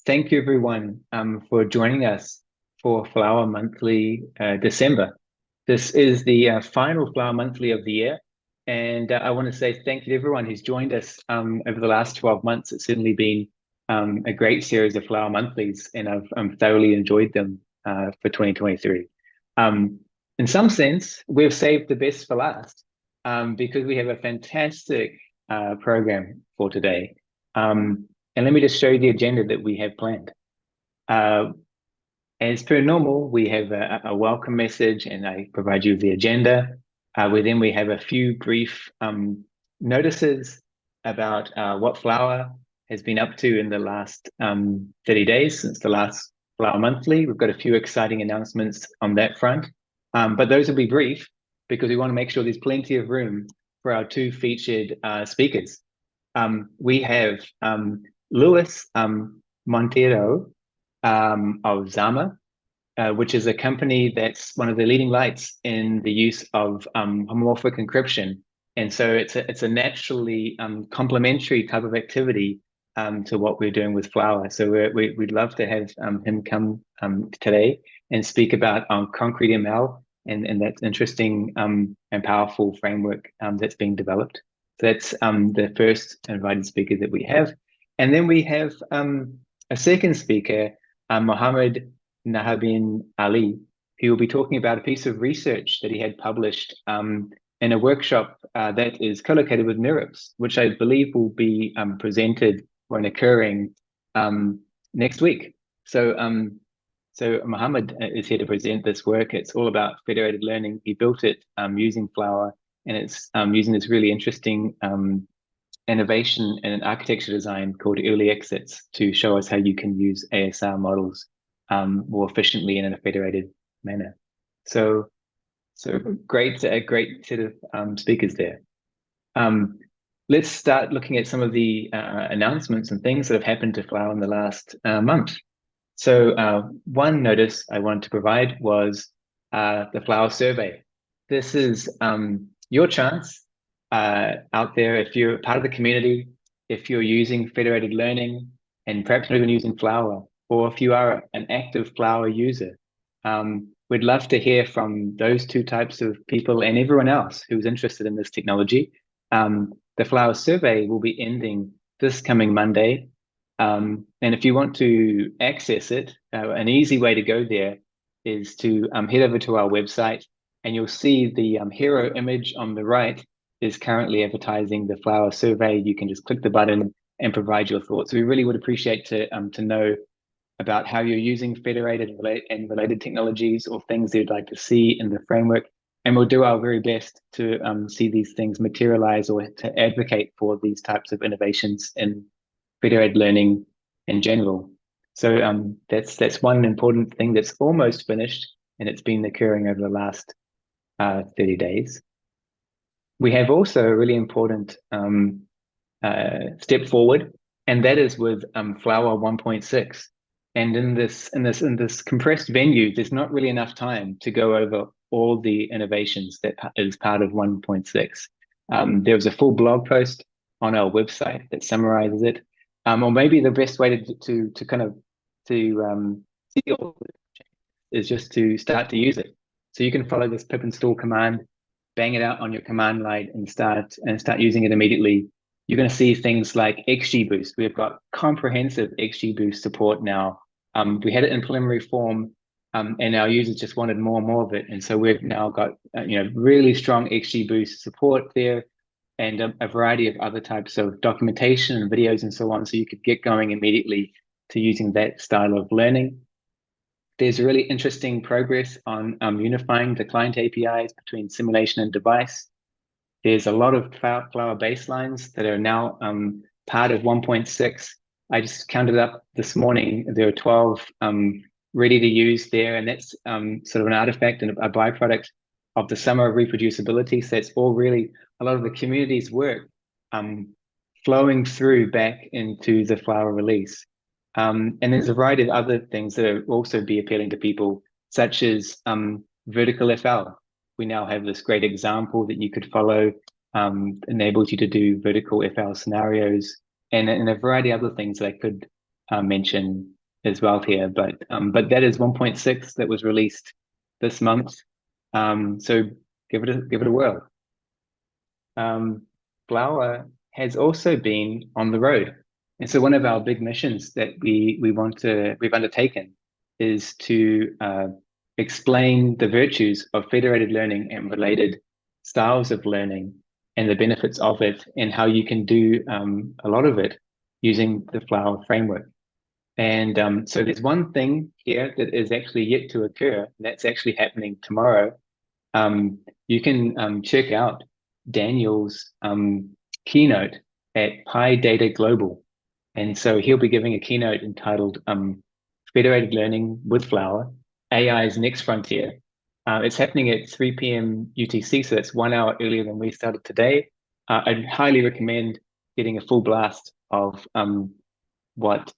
Thank you everyone for joining us for Flower Monthly December. This is the final Flower Monthly of the year, and I want to say thank you to everyone who's joined us over the last 12 months. It's certainly been a great series of Flower Monthlies, and I've thoroughly enjoyed them for 2023. In some sense, we've saved the best for last because we have a fantastic program for today. And let me just show you the agenda that we have planned. As per normal, we have a welcome message and I provide you with the agenda. Within we have a few brief notices about what Flower has been up to in the last 30 days since the last Flower Monthly. We've got a few exciting announcements on that front, but those will be brief because we want to make sure there's plenty of room for our two featured speakers. We have Luis Montero of Zama, which is a company that's one of the leading lights in the use of homomorphic encryption. And so it's a naturally complementary type of activity to what we're doing with Flower. So we'd love to have him come today and speak about concrete ML and that interesting and powerful framework that's being developed. So that's the first invited speaker that we have. And then we have a second speaker, Mohamed Ali, who will be talking about a piece of research that he had published in a workshop that is co-located with NeurIPS, which I believe will be presented or occurring next week. So Mohamed is here to present this work. It's all about federated learning. He built it using Flower, and it's using this really interesting innovation in an architecture design called early exits to show us how you can use ASR models more efficiently and in a federated manner. So great, a great set of speakers there. Let's start looking at some of the announcements and things that have happened to Flower in the last month. So one notice I wanted to provide was the Flower survey. This is your chance out there, if you're part of the community, if you're using federated learning and perhaps not even using Flower, or if you are an active Flower user, we'd love to hear from those two types of people and everyone else who's interested in this technology. The Flower survey will be ending this coming Monday. And if you want to access it, an easy way to go there is to head over to our website, and you'll see the hero image on the right is currently advertising the Flower survey. You can just click the button and provide your thoughts. We really would appreciate to know about how you're using federated and related technologies or things that you'd like to see in the framework. And we'll do our very best to see these things materialize or to advocate for these types of innovations in federated learning in general. So that's one important thing that's almost finished, and it's been occurring over the last 30 days. We have also a really important step forward, and that is with Flower 1.6. And in this compressed venue, there's not really enough time to go over all the innovations that is part of 1.6. There was a full blog post on our website that summarizes it, or maybe the best way to see all of it is just to start to use it. So you can follow this pip install command, bang it out on your command line, and start using it immediately. You're going to see things like XGBoost. We've got comprehensive XGBoost support now. We had it in preliminary form, and our users just wanted more and more of it. And so we've now got really strong XGBoost support there, and a variety of other types of documentation and videos and so on. So you could get going immediately to using that style of learning. There's really interesting progress on unifying the client APIs between simulation and device. There's a lot of Flower baselines that are now part of 1.6. I just counted up this morning. There are 12 ready to use there, and that's sort of an artifact and a byproduct of the summer of reproducibility. So it's all really a lot of the community's work flowing through back into the Flower release. And there's a variety of other things that will also be appealing to people, such as vertical FL. We now have this great example that you could follow, enables you to do vertical FL scenarios, and a variety of other things that I could mention as well here, but that is 1.6 that was released this month. So give it a whirl. Flower has also been on the road. And so one of our big missions that we've undertaken is to explain the virtues of federated learning and related styles of learning and the benefits of it, and how you can do a lot of it using the Flower framework. And so there's one thing here that is actually yet to occur, and that's actually happening tomorrow. You can check out Daniel's keynote at Pi Data Global. And so he'll be giving a keynote entitled Federated Learning with Flower, AI's Next Frontier. It's happening at 3 p.m. UTC, so that's 1 hour earlier than we started today. I'd highly recommend getting a full blast of what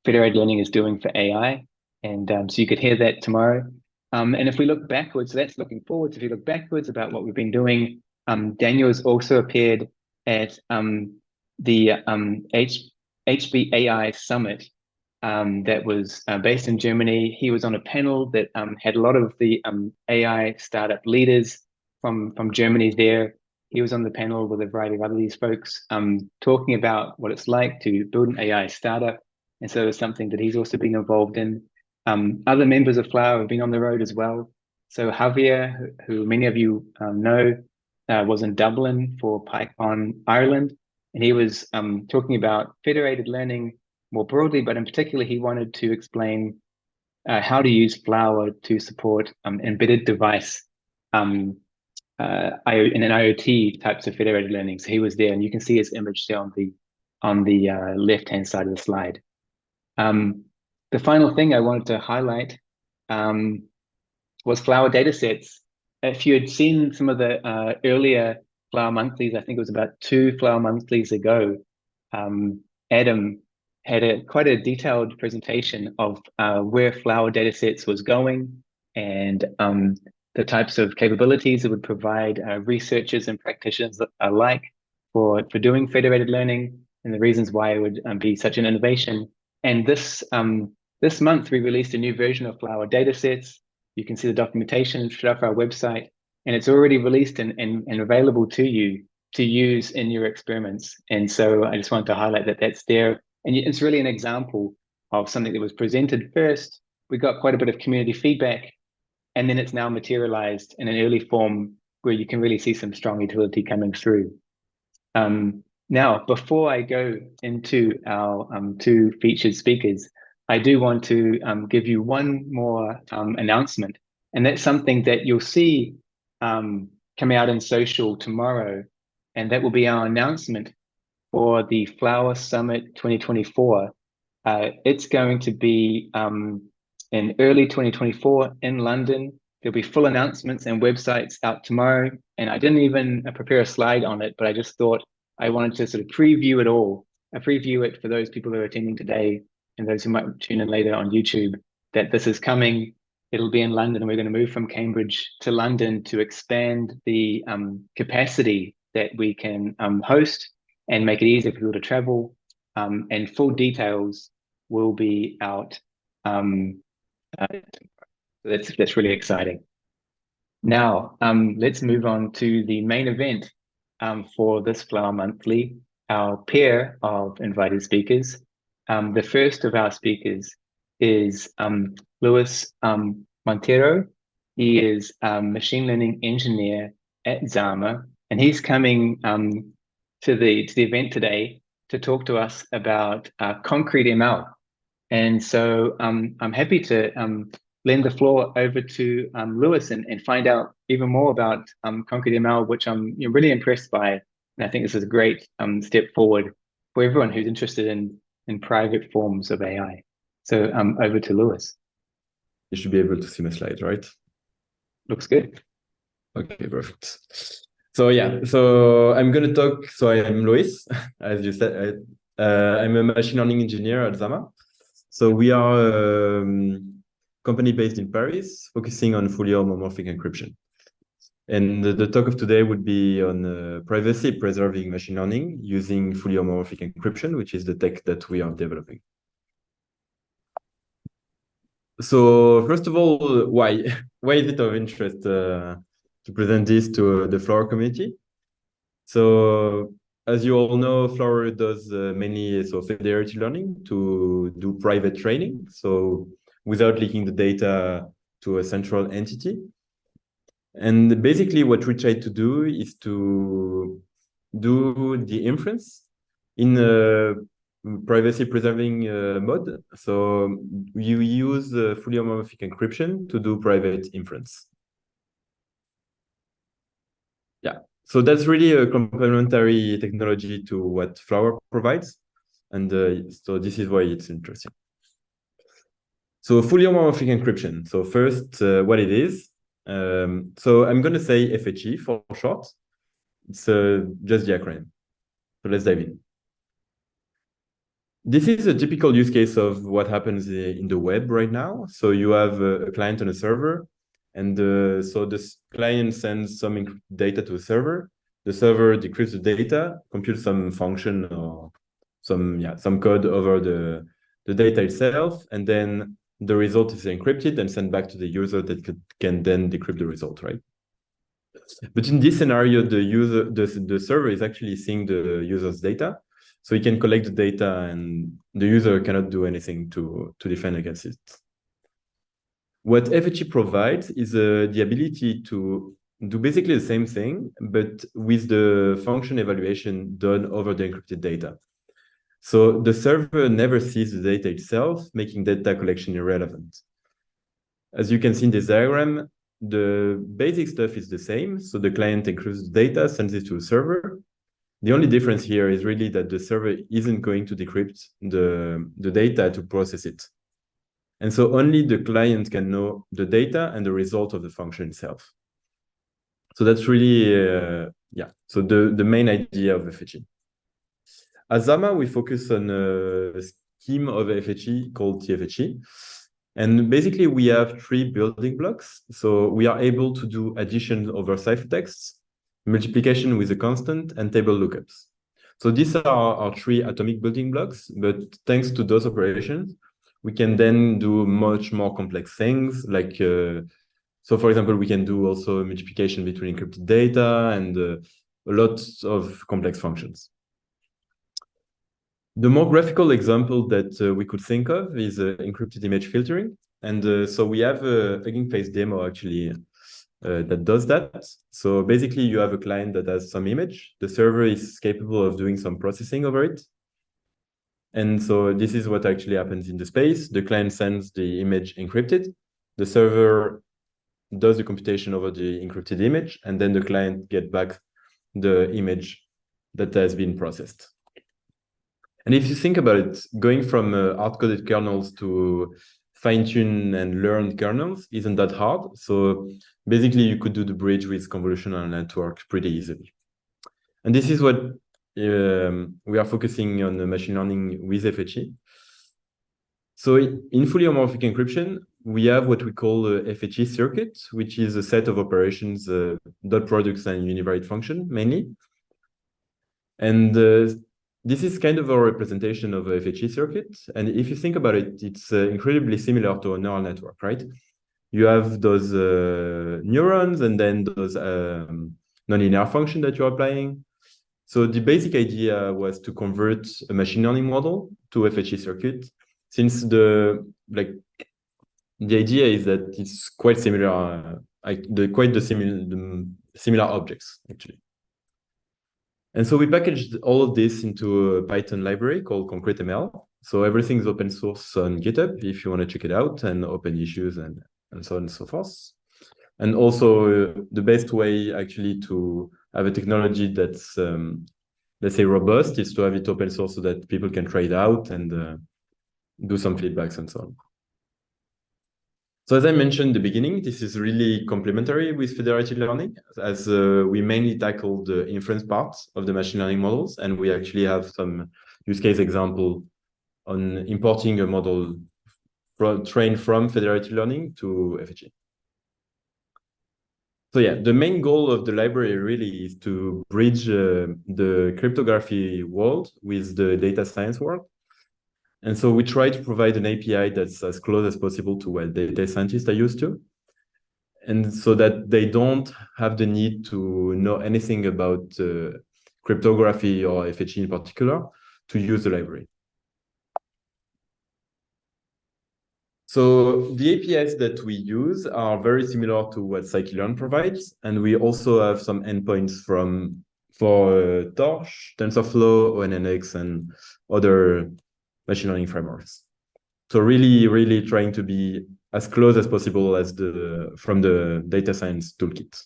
federated learning is doing for AI. And so you could hear that tomorrow. And if we look backwards, so that's looking forwards. If you look backwards about what we've been doing, Daniel has also appeared at the HBAI Summit that was based in Germany. He was on a panel that had a lot of the AI startup leaders from Germany there. He was on the panel with a variety of other these folks talking about what it's like to build an AI startup. And so it's something that he's also been involved in. Other members of Flower have been on the road as well. So Javier, who many of you know, was in Dublin for PyCon Ireland, and he was talking about federated learning more broadly, but in particular, he wanted to explain how to use Flower to support embedded device in an IoT types of federated learning. So he was there, and you can see his image there on the left-hand side of the slide. The final thing I wanted to highlight was Flower datasets. If you had seen some of the earlier Flower monthlies, I think it was about 2 Flower monthlies ago, Adam had quite a detailed presentation of where Flower datasets was going, and the types of capabilities it would provide researchers and practitioners alike for doing federated learning, and the reasons why it would be such an innovation. And this month, we released a new version of Flower datasets. You can see the documentation straight off our website, and it's already released and available to you to use in your experiments. And so I just wanted to highlight that that's there. And it's really an example of something that was presented first. We got quite a bit of community feedback, and then it's now materialized in an early form where you can really see some strong utility coming through. Now, before I go into our 2 featured speakers, I do want to give you one more announcement, and that's something that you'll see coming out in social tomorrow, and that will be our announcement for the Flower Summit 2024. It's going to be in early 2024 in London. There'll be full announcements and websites out tomorrow, and I didn't even prepare a slide on it, but I just thought I wanted to sort of preview it all. I preview it for those people who are attending today and those who might tune in later on YouTube, that this is coming. It'll be in London, and we're going to move from Cambridge to London to expand the capacity that we can host and make it easier for people to travel. And full details will be out. That's really exciting. Now, let's move on to the main event for this Flower Monthly, our pair of invited speakers. The first of our speakers is Luis Montero. He is a machine learning engineer at Zama, and he's coming to the event today to talk to us about concrete ML. And so I'm happy to lend the floor over to Luis and find out even more about concrete ML, which I'm really impressed by. And I think this is a great step forward for everyone who's interested in private forms of AI. So over to Luis. You should be able to see my slides, right? Looks good. Okay, perfect. So yeah, so I'm going to talk. So I am Luis, as you said. I'm a machine learning engineer at Zama. So we are a company based in Paris, focusing on fully homomorphic encryption. And the talk of today would be on privacy preserving machine learning using fully homomorphic encryption, which is the tech that we are developing. So first of all, why why is it of interest to present this to the Flower community? So as you all know, Flower does mainly federated learning to do private training. So without leaking the data to a central entity. And basically what we try to do is to do the inference in a privacy preserving mode. So you use fully homomorphic encryption to do private inference. Yeah, so that's really a complementary technology to what Flower provides. And so this is why it's interesting. So fully homomorphic encryption. So first, what it is. So I'm going to say FHE for short. It's just the acronym. So let's dive in. This is a typical use case of what happens in the web right now. So you have a client and a server, and so this client sends some data to a server. The server decrypts the data, computes some function or some code over the data itself, and then the result is encrypted and sent back to the user that can then decrypt the result, right? But in this scenario, the server is actually seeing the user's data. So he can collect the data and the user cannot do anything to defend against it. What FHE provides is the ability to do basically the same thing, but with the function evaluation done over the encrypted data. So the server never sees the data itself, making data collection irrelevant. As you can see in this diagram, the basic stuff is the same. So the client encrypts the data, sends it to a server. The only difference here is really that the server isn't going to decrypt the data to process it. And so only the client can know the data and the result of the function itself. So that's really, so the main idea of FHE. At Zama, we focus on a scheme of FHE called TFHE. And basically, we have three building blocks. So we are able to do addition over ciphertexts, multiplication with a constant, and table lookups. So these are our three atomic building blocks, but thanks to those operations, we can then do much more complex things like, so for example, we can do also multiplication between encrypted data and a lot of complex functions. The more graphical example that we could think of is encrypted image filtering. And so we have a Hugging Face demo actually that does that. So basically you have a client that has some image. The server is capable of doing some processing over it. And so this is what actually happens in the space. The client sends the image encrypted. The server does the computation over the encrypted image, and then the client gets back the image that has been processed. And if you think about it, going from hard-coded kernels to fine-tune and learn kernels isn't that hard. So basically, you could do the bridge with convolutional network pretty easily. And this is what we are focusing on machine learning with FHE. So in fully homomorphic encryption, we have what we call a FHE circuit, which is a set of operations, dot products and univariate function mainly. And this is kind of a representation of a FHE circuit. And if you think about it, it's incredibly similar to a neural network, right? You have those neurons and then those nonlinear function that you're applying. So the basic idea was to convert a machine learning model to a FHE circuit, since the idea is that it's quite similar, the similar objects actually. And so we packaged all of this into a Python library called ConcreteML. So everything is open source on GitHub if you want to check it out, and open issues and so on and so forth. And also the best way actually to have a technology that's, let's say, robust is to have it open source so that people can try it out and do some feedbacks and so on. So as I mentioned in the beginning, this is really complementary with federated learning, as we mainly tackle the inference part of the machine learning models, and we actually have some use case example on importing a model trained from federated learning to FHE. So yeah, the main goal of the library really is to bridge the cryptography world with the data science world. And so we try to provide an API that's as close as possible to what data scientists are used to. And so that they don't have the need to know anything about cryptography or FHE in particular to use the library. So the APIs that we use are very similar to what scikit-learn provides. And we also have some endpoints for Torch, TensorFlow, ONNX, and other machine learning frameworks. So really trying to be as close as possible as from the data science toolkit.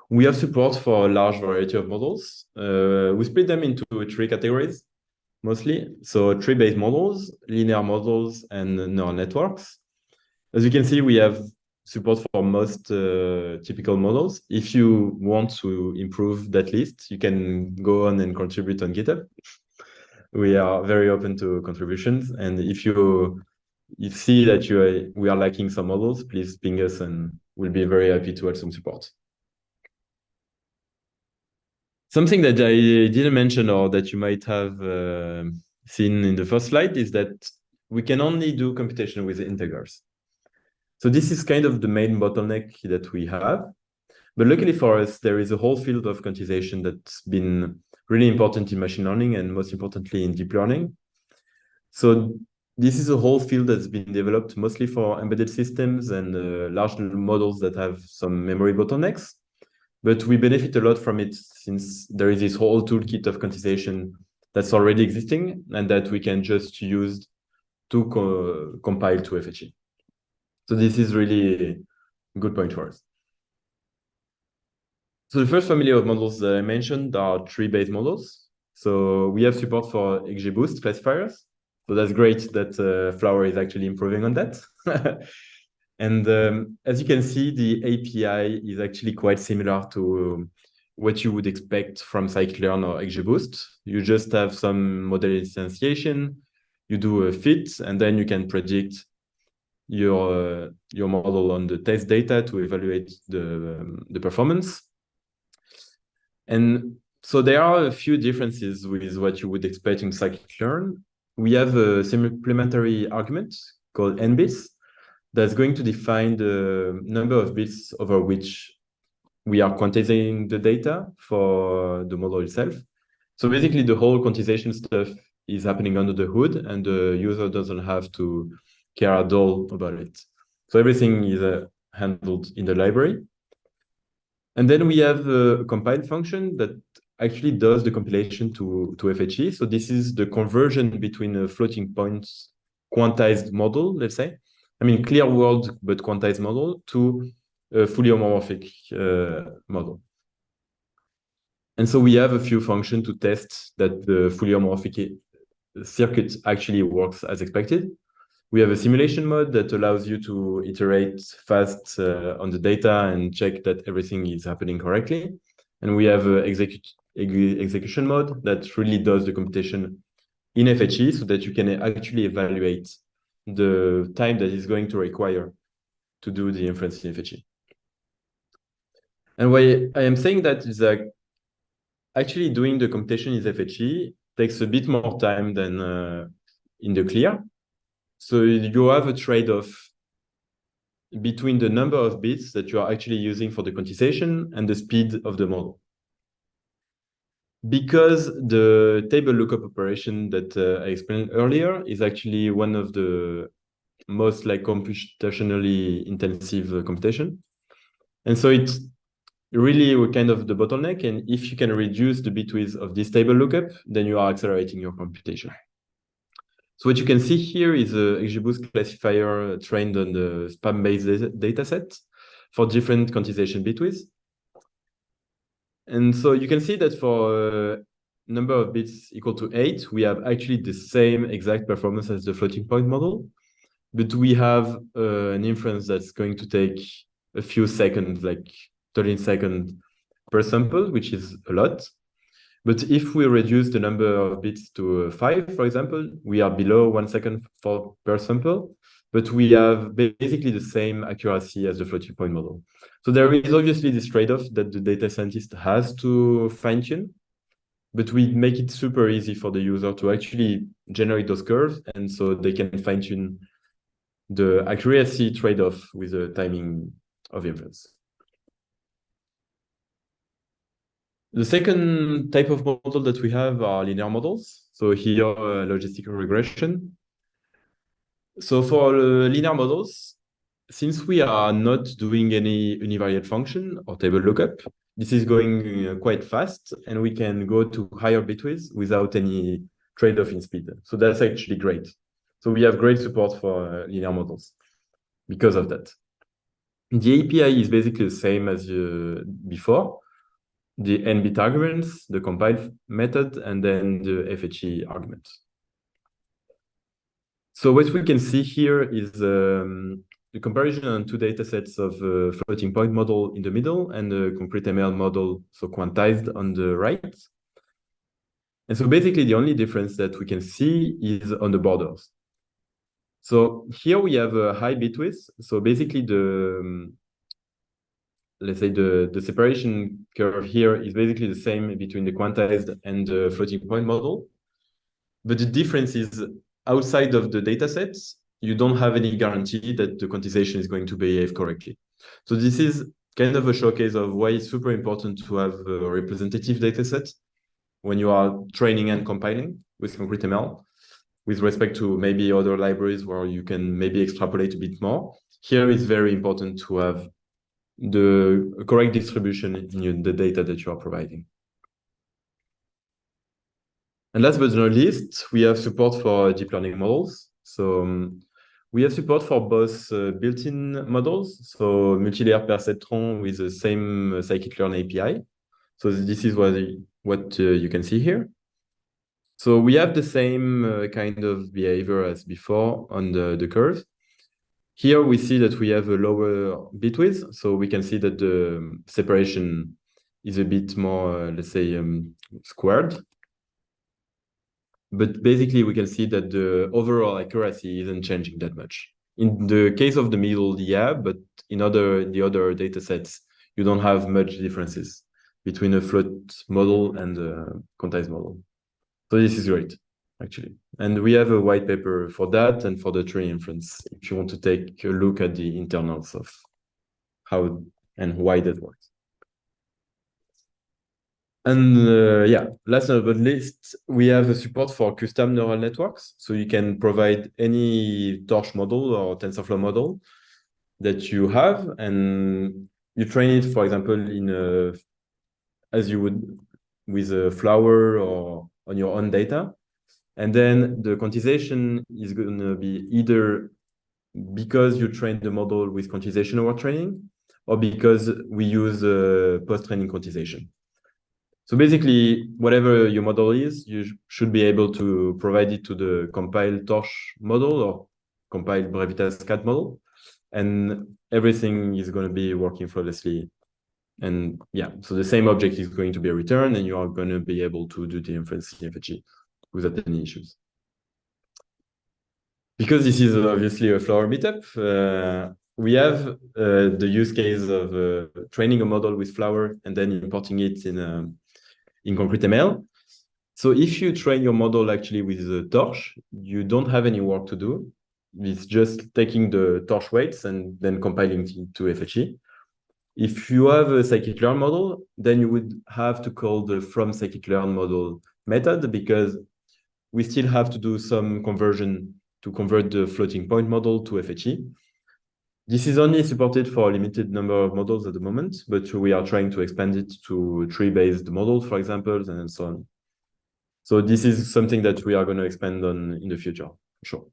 We have support for a large variety of models. We split them into 3 categories, mostly. So tree-based models, linear models, and neural networks. As you can see, we have support for most typical models. If you want to improve that list, you can go on and contribute on GitHub. We are very open to contributions. And if you see that we are lacking some models, please ping us and we'll be very happy to add some support. Something that I didn't mention or that you might have seen in the first slide is that we can only do computation with integers. So this is kind of the main bottleneck that we have. But luckily for us, there is a whole field of quantization that's been really important in machine learning and most importantly in deep learning. So this is a whole field that's been developed mostly for embedded systems and large models that have some memory bottlenecks. But we benefit a lot from it since there is this whole toolkit of quantization that's already existing and that we can just use to compile to FHE. So this is really a good point for us. So the first family of models that I mentioned are tree-based models. So we have support for XGBoost classifiers. So that's great that Flower is actually improving on that. And as you can see, the API is actually quite similar to what you would expect from scikit-learn or XGBoost. You just have some model instantiation, you do a fit, and then you can predict your model on the test data to evaluate the performance. And so there are a few differences with what you would expect in scikit-learn. We have a supplementary argument called n-bits that's going to define the number of bits over which we are quantizing the data for the model itself. So basically the whole quantization stuff is happening under the hood and the user doesn't have to care at all about it. So everything is handled in the library. And then we have a compile function that actually does the compilation to FHE. So this is the conversion between a floating point quantized model, let's say. I mean, clear world, but quantized model to a fully homomorphic model. And so we have a few functions to test that the fully homomorphic circuit actually works as expected. We have a simulation mode that allows you to iterate fast on the data and check that everything is happening correctly. And we have an execution mode that really does the computation in FHE so that you can actually evaluate the time that is going to require to do the inference in FHE. And why I am saying that is that actually doing the computation in FHE takes a bit more time than in the clear. So you have a trade-off between the number of bits that you are actually using for the quantization and the speed of the model. Because the table lookup operation that I explained earlier is actually one of the most computationally intensive computation. And so it's really kind of the bottleneck. And if you can reduce the bit width of this table lookup, then you are accelerating your computation. So what you can see here is a XGBoost classifier trained on the spam-based dataset for different quantization bit widths. And so you can see that for a number of bits equal to 8, we have actually the same exact performance as the floating point model, but we have an inference that's going to take a few seconds, like 13 seconds per sample, which is a lot. But if we reduce the number of bits to 5, for example, we are below 1 second per sample, but we have basically the same accuracy as the floating point model. So there is obviously this trade-off that the data scientist has to fine-tune, but we make it super easy for the user to actually generate those curves, and so they can fine-tune the accuracy trade-off with the timing of inference. The second type of model that we have are linear models. So here, logistical regression. So for linear models, since we are not doing any univariate function or table lookup, this is going quite fast, and we can go to higher bit width without any trade-off in speed. So that's actually great. So we have great support for linear models because of that. The API is basically the same as before. The n-bit arguments, the compile method, and then the FHE argument. So what we can see here is the comparison on two data sets of floating point model in the middle and the concrete ML model, so quantized on the right. And so basically the only difference that we can see is on the borders. So here we have a high bit width. So basically let's say the separation curve here is basically the same between the quantized and the floating point model. But the difference is outside of the data sets, you don't have any guarantee that the quantization is going to behave correctly. So this is kind of a showcase of why it's super important to have a representative data set when you are training and compiling with concrete ML, with respect to maybe other libraries where you can maybe extrapolate a bit more. Here it's very important to have the correct distribution in the data that you are providing. And last but not least, we have support for deep learning models. So we have support for both built-in models, so multi-layer perceptron with the same scikit-learn API. So this is what you can see here. So we have the same kind of behavior as before on the curve. Here we see that we have a lower bit width, so we can see that the separation is a bit more, let's say, squared. But basically, we can see that the overall accuracy isn't changing that much. In the case of the middle, yeah, but in the other data sets, you don't have much differences between a float model and a quantized model. So this is great, actually. And we have a white paper for that and for the tree inference, if you want to take a look at the internals of how and why that works. And yeah, last but not least, we have a support for custom neural networks. So you can provide any torch model or TensorFlow model that you have, and you train it, for example, as you would with a flower or on your own data. And then the quantization is going to be either because you train the model with quantization over training, or because we use post-training quantization. So basically, whatever your model is, you should be able to provide it to the compiled torch model or compiled Brevitas cat model, and everything is going to be working flawlessly. And yeah, so the same object is going to be returned, and you are going to be able to do the inference in FHE without any issues. Because this is obviously a flower meetup, we have the use case of training a model with flower and then importing it in concrete ML. So if you train your model actually with the torch, you don't have any work to do. It's just taking the torch weights and then compiling it to FHE. If you have a scikit-learn model, then you would have to call the from scikit-learn model method, because we still have to do some conversion to convert the floating point model to FHE. This is only supported for a limited number of models at the moment, but we are trying to expand it to tree-based models, for example, and so on. So this is something that we are going to expand on in the future, for sure.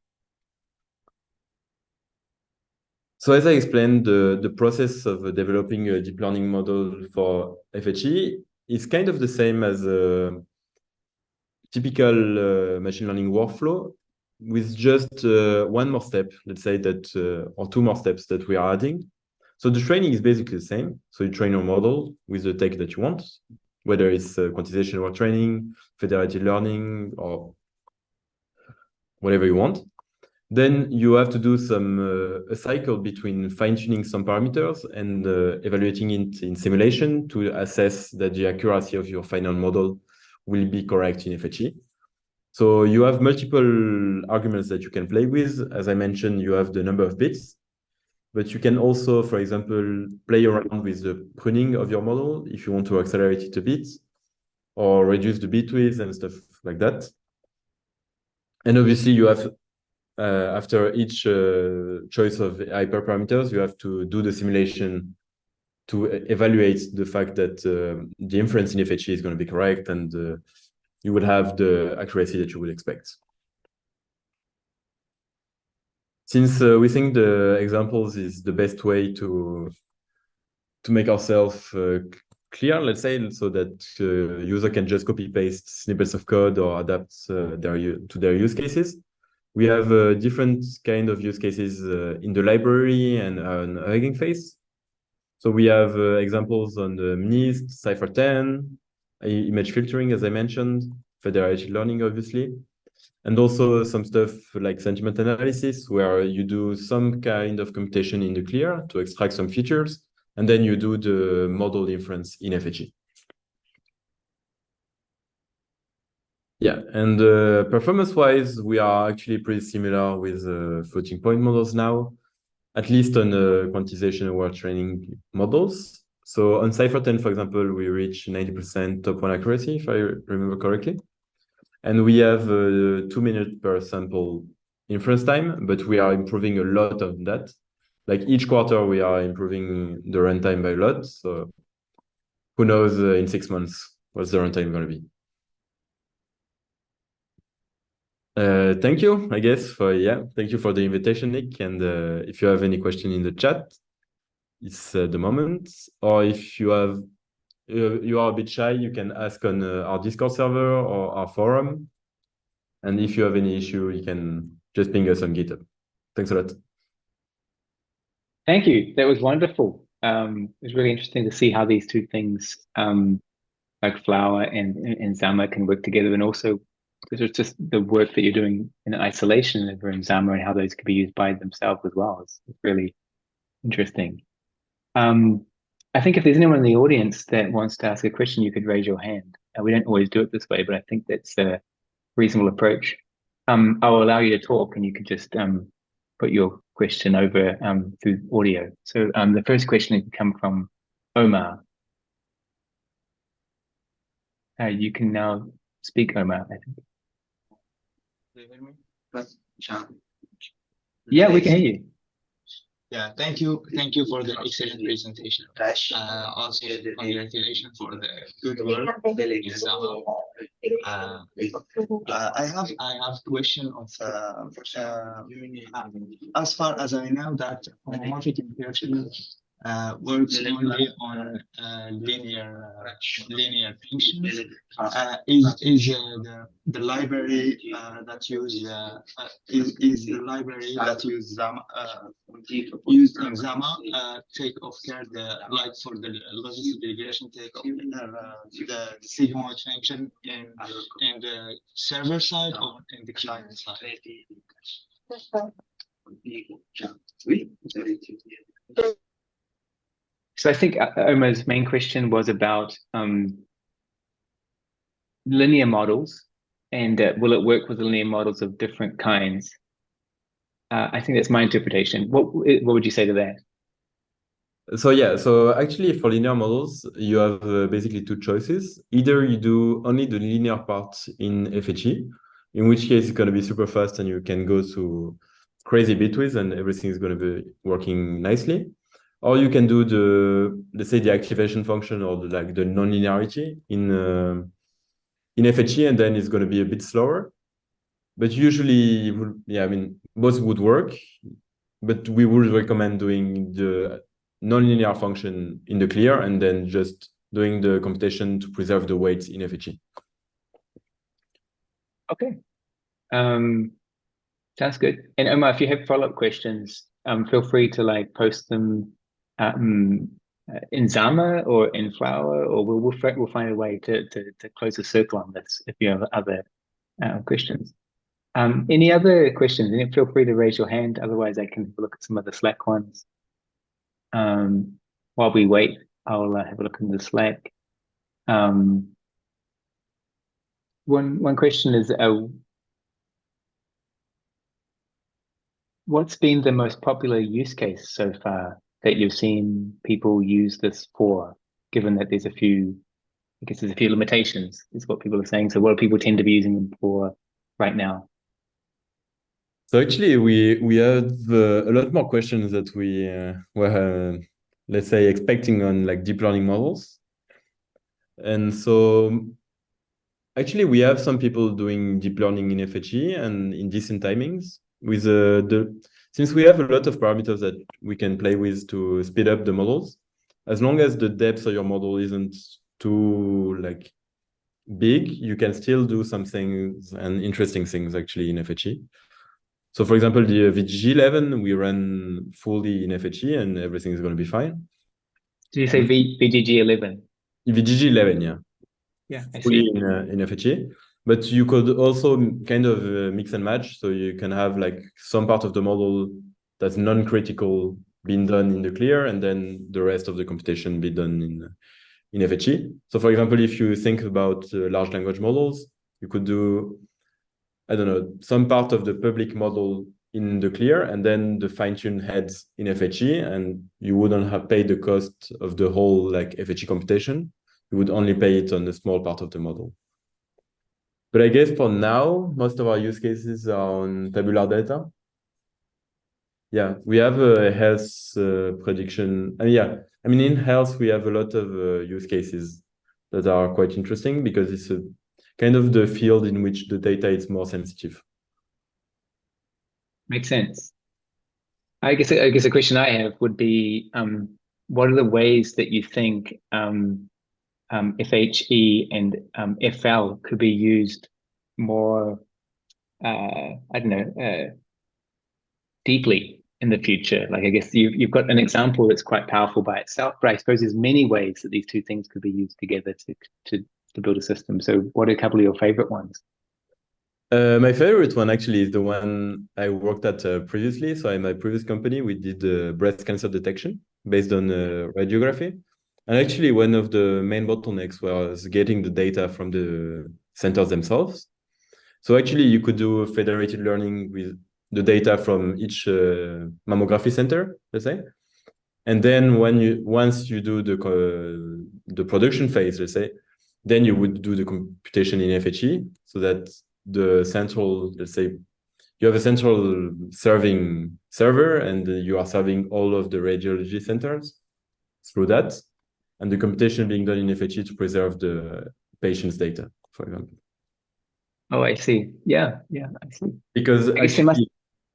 So as I explained, the process of developing a deep learning model for FHE is kind of the same as a typical machine learning workflow, with just one more step, let's say that, or two more steps that we are adding. So the training is basically the same. So you train your model with the tech that you want, whether it's quantization or training, federated learning, or whatever you want. Then you have to do a cycle between fine-tuning some parameters and evaluating it in simulation to assess that the accuracy of your final model will be correct in FHE. So you have multiple arguments that you can play with. As I mentioned, you have the number of bits, but you can also, for example, play around with the pruning of your model if you want to accelerate it a bit or reduce the bit width and stuff like that. And obviously you have, after each choice of hyperparameters, you have to do the simulation to evaluate the fact that the inference in FHE is going to be correct and you would have the accuracy that you would expect. Since we think the examples is the best way to make ourselves clear, let's say, so that user can just copy paste snippets of code or adapt to their use cases. We have different kind of use cases in the library and on Hugging Face. So we have examples on the MNIST, Cypher10, image filtering, as I mentioned, federated learning, obviously, and also some stuff like sentiment analysis, where you do some kind of computation in the clear to extract some features, and then you do the model inference in FHE. Yeah, and performance-wise, we are actually pretty similar with floating point models now, at least on quantization-aware training models. So on Cypher10, for example, we reach 90% top one accuracy, if I remember correctly. And we have 2 minutes per sample inference time, but we are improving a lot of that. Like each quarter, we are improving the runtime by a lot. So who knows in 6 months, what's the runtime going to be? Thank you, I guess, thank you for the invitation, Nick. And if you have any question in the chat, it's the moment. Or if you have, you are a bit shy, you can ask on our Discord server or our forum. And if you have any issue, you can just ping us on GitHub. Thanks a lot. Thank you. That was wonderful. It was really interesting to see how these two things, like Flower and Zama, can work together, and also just the work that you're doing in isolation over in Zama and how those could be used by themselves as well. It's really interesting. I think if there's anyone in the audience that wants to ask a question, you could raise your hand. We don't always do it this way, but I think that's a reasonable approach. I'll allow you to talk, and you could just put your question over through audio. So the first question has come from Omar. You can now speak, Omar, I think. Do you hear me? But, yeah, we can hear you. Yeah, thank you for the excellent presentation. Also, congratulations for the good work. I have question of as far as I know that homomorphic encryption works only on linear functions. Is the library that is the library that use Zama used in Zama take of care like for the logistic regression take of the sigmoid function in the server side or in the client side? So I think Omar's main question was about linear models, and will it work with linear models of different kinds? I think that's my interpretation. What would you say to that? So yeah, so actually for linear models, you have basically two choices. Either you do only the linear part in FHE, in which case it's going to be super fast and you can go to crazy bitwidth and everything is going to be working nicely. Or you can do let's say the activation function or the non-linearity in FHE, and then it's going to be a bit slower. But usually, yeah, I mean, both would work, but we would recommend doing the non-linear function in the clear and then just doing the computation to preserve the weights in FHE. Okay. Sounds good. And Omar, if you have follow-up questions, feel free to post them in Zama or in Flower, or we'll find a way to close the circle on this if you have other questions. Any other questions? And feel free to raise your hand. Otherwise, I can look at some of the Slack ones. While we wait, I'll have a look in the Slack. One question is, what's been the most popular use case so far that you've seen people use this for, given that there's a few, I guess there's a few limitations, is what people are saying. So what do people tend to be using them for right now? So actually, we have a lot more questions that we were, let's say, expecting on like deep learning models. And so actually, we have some people doing deep learning in FHE and in decent timings with since we have a lot of parameters that we can play with to speed up the models, as long as the depth of your model isn't too like big, you can still do some things and interesting things actually in FHE. So for example, the VGG11, we run fully in FHE and everything is going to be fine. Did you say VGG11? VGG11, yeah. Yeah, I Fully see. in FHE. But you could also kind of mix and match. So you can have like some part of the model that's non-critical being done in the clear, and then the rest of the computation be done in FHE. So for example, if you think about large language models, you could do, I don't know, some part of the public model in the clear and then the fine-tuned heads in FHE, and you wouldn't have paid the cost of the whole like FHE computation. You would only pay it on a small part of the model. But I guess for now, most of our use cases are on tabular data. Yeah, we have a health prediction. And yeah, I mean, in health, we have a lot of use cases that are quite interesting because it's a kind of the field in which the data is more sensitive. Makes sense. I guess a question I have would be, what are the ways that you think FHE and FL could be used more, I don't know, deeply in the future? Like, I guess you've got an example that's quite powerful by itself, but I suppose there's many ways that these two things could be used together to build a system. So what are a couple of your favorite ones? My favorite one actually is the one I worked at previously. So in my previous company, we did breast cancer detection based on radiography. And actually, one of the main bottlenecks was getting the data from the centers themselves. So actually, you could do federated learning with the data from each mammography center, let's say. And then once you do the production phase, let's say, then you would do the computation in FHE so that the central, let's say, you have a central serving server and you are serving all of the radiology centers through that, and the computation being done in FHE to preserve the patient's data, for example. Oh, I see. Yeah, I see. Because I guess actually,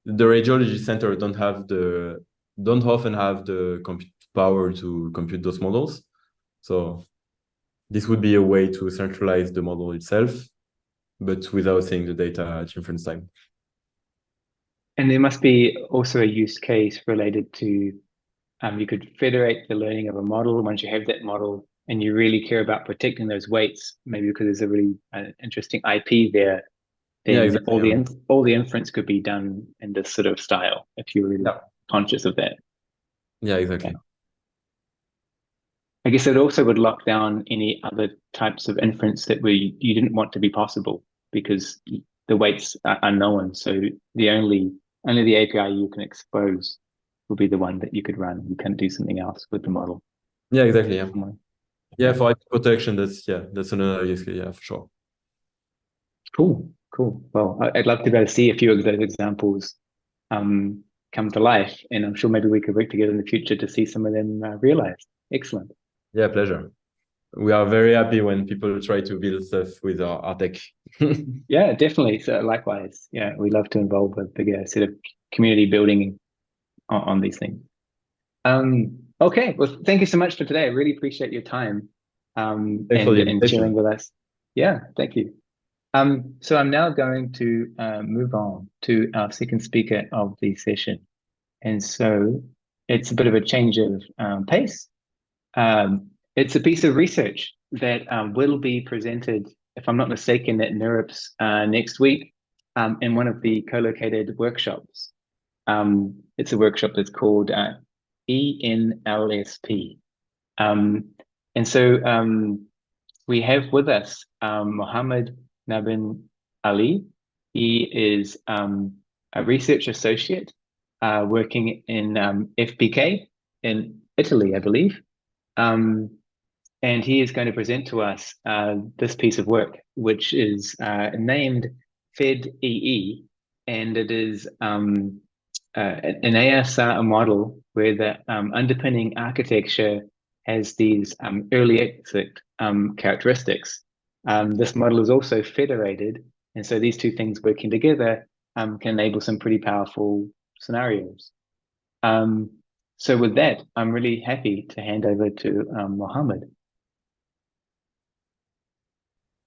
the radiology center don't often have the compute power to compute those models. So this would be a way to centralize the model itself, but without seeing the data at inference time. And there must be also a use case related to you could federate the learning of a model once you have that model and you really care about protecting those weights, maybe because there's a really interesting IP there, then Yeah, exactly. all the inference could be done in this sort of style if you're really conscious of that. Yeah, exactly. Yeah. I guess it also would lock down any other types of inference that you didn't want to be possible because the weights are known. So only the API you can expose will be the one that you could run. You can't do something else with the model. Yeah, exactly. Yeah. Yeah, for IP protection, that's another use case, yeah, for sure. Cool. Well, I'd love to be able to see a few of those examples come to life, and I'm sure maybe we could work together in the future to see some of them realized. Excellent. Yeah, pleasure. We are very happy when people try to build stuff with our tech. Yeah, definitely. So likewise, yeah, we love to involve a bigger sort of community building on these things. Okay, well, thank you so much for today. I really appreciate your time Thanks for the and invitation. sharing with us. Yeah, thank you. So I'm now going to move on to our second speaker of the session. And so it's a bit of a change of pace. It's a piece of research that will be presented, if I'm not mistaken, at NeurIPS next week in one of the co-located workshops. It's a workshop that's called ENLSP. And so we have with us Mohamed Nabih Ali. He is a research associate working in FPK in Italy, I believe. And he is going to present to us this piece of work, which is named FedEE, and it is an ASR model where the underpinning architecture has these early exit characteristics. This model is also federated, and so these two things working together can enable some pretty powerful scenarios. So with that, I'm really happy to hand over to Mohamed.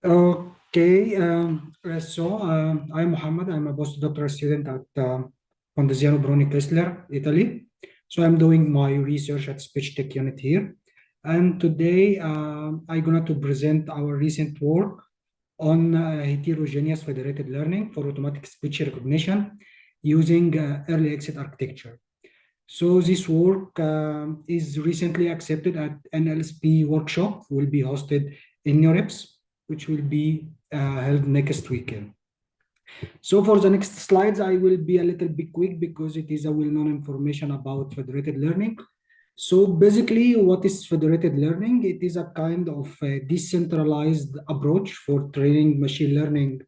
Okay, I'm Mohamed. I'm a postdoctoral student at Fondazione Bruno Kessler, Italy. So I'm doing my research at Speech Tech Unit here. And today I'm going to present our recent work on heterogeneous federated learning for automatic speech recognition using early exit architecture. So this work is recently accepted at an LSP workshop, will be hosted in Europe, which will be held next weekend. So for the next slides, I will be a little bit quick because it is a well-known information about federated learning. So basically, what is federated learning? It is a kind of a decentralized approach for training machine learning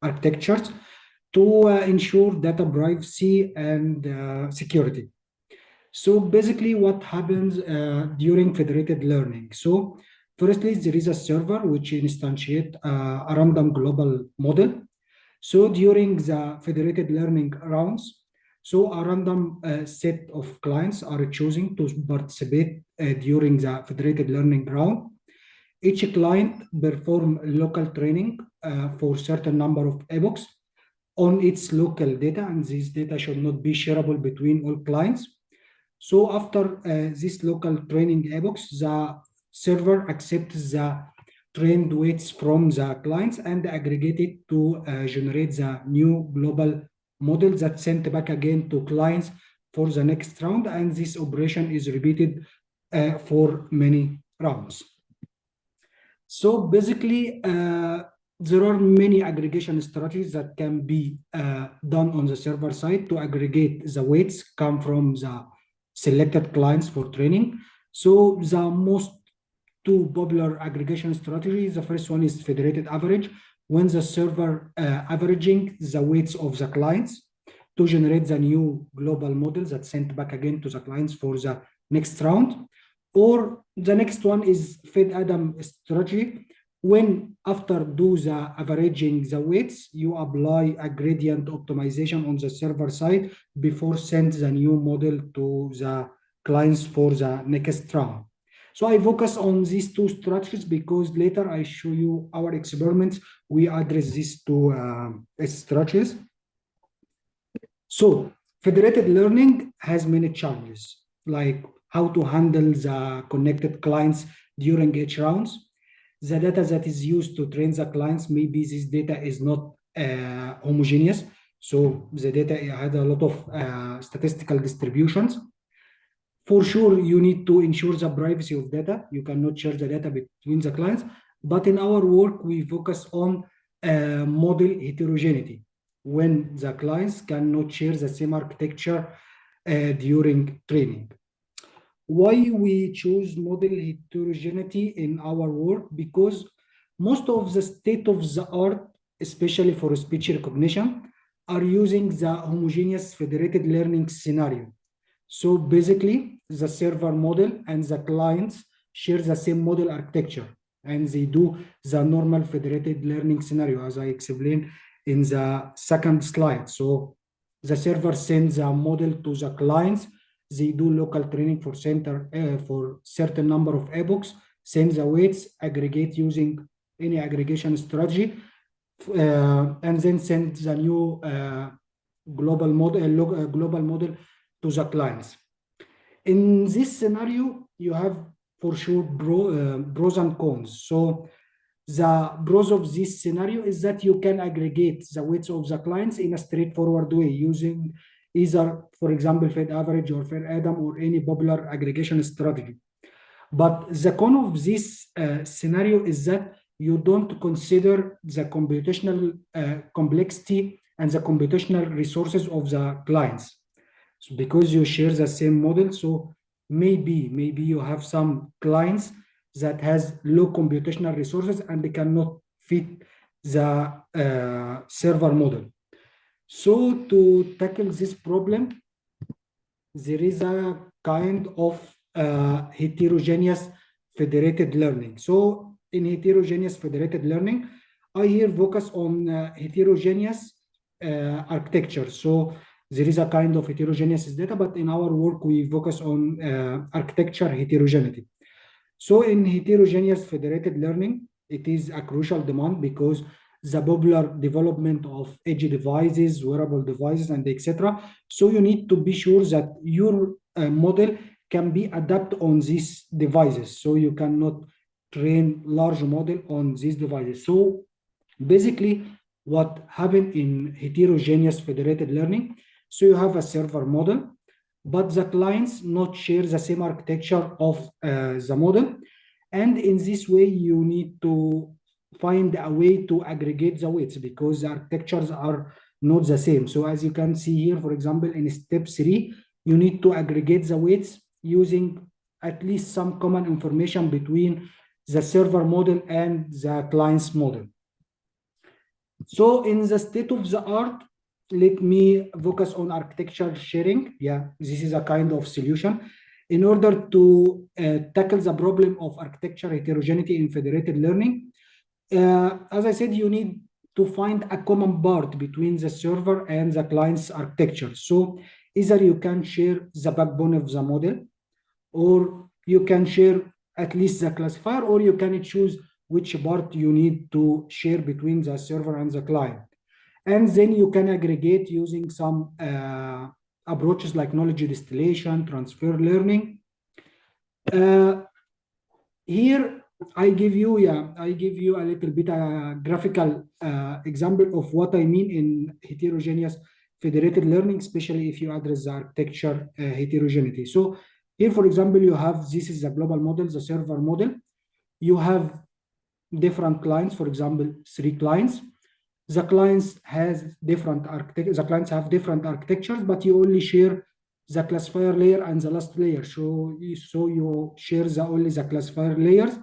architectures to ensure data privacy and security. So basically what happens during federated learning. So firstly, there is a server which instantiates a random global model. So during the federated learning rounds, so a random set of clients are choosing to participate during the federated learning round. Each client performs local training for certain number of epochs on its local data, and this data should not be shareable between all clients. So after this local training epochs, the server accepts the trained weights from the clients and aggregate it to generate the new global model that's sent back again to clients for the next round. And this operation is repeated for many rounds. So basically, there are many aggregation strategies that can be done on the server side to aggregate the weights come from the selected clients for training. So the most two popular aggregation strategies, the first one is federated average, when the server averaging the weights of the clients to generate the new global model that's sent back again to the clients for the next round. Or the next one is FedAdam strategy, when after do the averaging the weights, you apply a gradient optimization on the server side before send the new model to the clients for the next round. So I focus on these two strategies because later I show you our experiments, we address these two strategies. So federated learning has many challenges, like how to handle the connected clients during each rounds. The data that is used to train the clients, maybe this data is not homogeneous. So the data had a lot of statistical distributions. For sure, you need to ensure the privacy of data. You cannot share the data between the clients. But in our work, we focus on model heterogeneity, when the clients cannot share the same architecture during training. Why we choose model heterogeneity in our work? Because most of the state of the art, especially for speech recognition, are using the homogeneous federated learning scenario. So basically, the server model and the clients share the same model architecture, and they do the normal federated learning scenario, as I explained in the second slide. So the server sends a model to the clients. They do local training for certain number of epochs, send the weights, aggregate using any aggregation strategy, and then send the new global model to the clients. In this scenario, you have for sure pros and cons. So the pros of this scenario is that you can aggregate the weights of the clients in a straightforward way using either, for example, Fed average or FedAdam or any popular aggregation strategy. But the con of this scenario is that you don't consider the computational complexity and the computational resources of the clients. So because you share the same model, so maybe you have some clients that has low computational resources and they cannot fit the server model. So to tackle this problem, there is a kind of heterogeneous federated learning. So in heterogeneous federated learning, I here focus on heterogeneous architecture. So there is a kind of heterogeneous data, but in our work, we focus on architecture heterogeneity. So in heterogeneous federated learning, it is a crucial demand because the popular development of edge devices, wearable devices, and etc. So you need to be sure that your model can be adapted on these devices. So you cannot train large model on these devices. So basically, what happened in heterogeneous federated learning, so you have a server model, but the clients not share the same architecture of the model. And in this way, you need to find a way to aggregate the weights because the architectures are not the same. So as you can see here, for example, in step 3, you need to aggregate the weights using at least some common information between the server model and the client's model. So in the state of the art, let me focus on architecture sharing. Yeah, this is a kind of solution. In order to tackle the problem of architecture heterogeneity in federated learning, as I said, you need to find a common part between the server and the client's architecture. So either you can share the backbone of the model, or you can share at least the classifier, or you can choose which part you need to share between the server and the client. And then you can aggregate using some approaches like knowledge distillation, transfer learning. Here, I give you a little bit graphical example of what I mean in heterogeneous federated learning, especially if you address the architecture heterogeneity. So here, for example, you have, this is the global model, the server model. You have different clients, for example, 3 clients. The clients have different architectures, but you only share the classifier layer and the last layer. So you share only the classifier layers.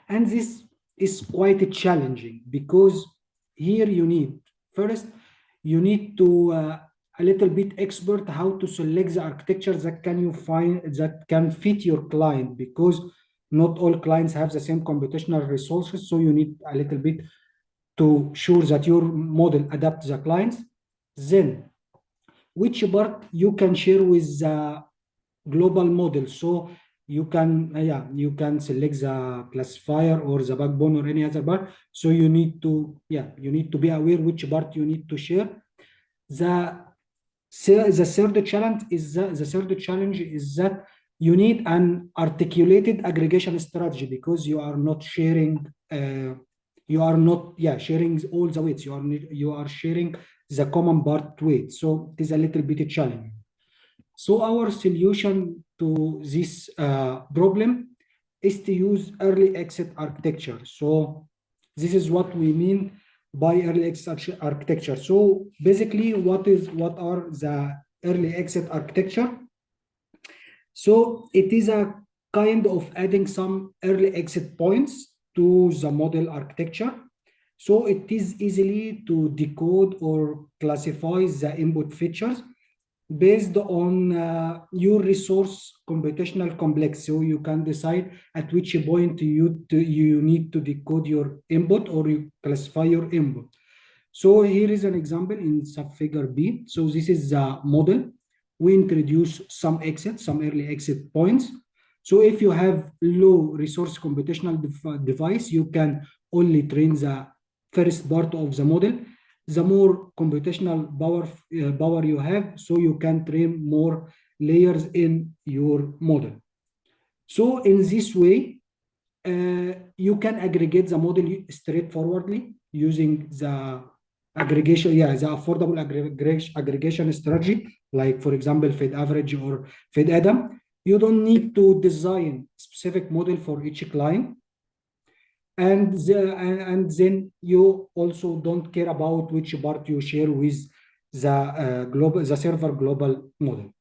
And this is quite challenging because here you need, first, you need to a little bit expert how to select the architecture that can fit your client, because not all clients have the same computational resources. So you need a little bit to sure that your model adapts the clients. Then which part you can share with the global model. So you can select the classifier or the backbone or any other part. So you need to be aware which part you need to share. The third challenge is that you need an articulated aggregation strategy, because you are not sharing sharing all the weights. You are sharing the common part weight. So it is a little bit challenging. So our solution to this problem is to use early exit architecture. So this is what we mean by early exit architecture. So basically, what are the early exit architecture? So it is a kind of adding some early exit points to the model architecture. So it is easily to decode or classify the input features based on your resource computational complexity. So you can decide at which point you need to decode your input or you classify your input. So here is an example in sub-figure B. So this is the model. We introduce some early exit points. So if you have low resource computational device, you can only train the first part of the model. The more computational power you have, so you can train more layers in your model. So in this way, you can aggregate the model straightforwardly using the aggregation, the affordable aggregation strategy, like for example, Fed average or Fed Adam. You don't need to design specific model for each client. and then you also don't care about which part you share with the server global model.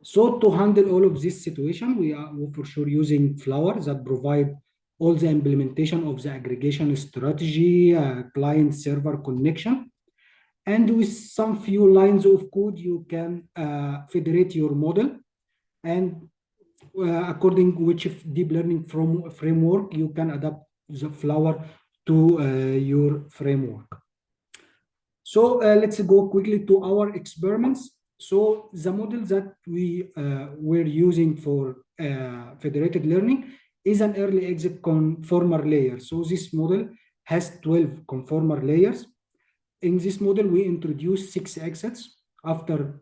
So to handle all of this situation, we are for sure using Flower that provide all the implementation of the aggregation strategy, client-server connection. And with some few lines of code, you can federate your model. And according which deep learning framework, you can adapt the Flower to your framework. So let's go quickly to our experiments. So the model that we were using for federated learning is an early exit conformer layer. So this model has 12 conformer layers. In this model, we introduce 6 exits. After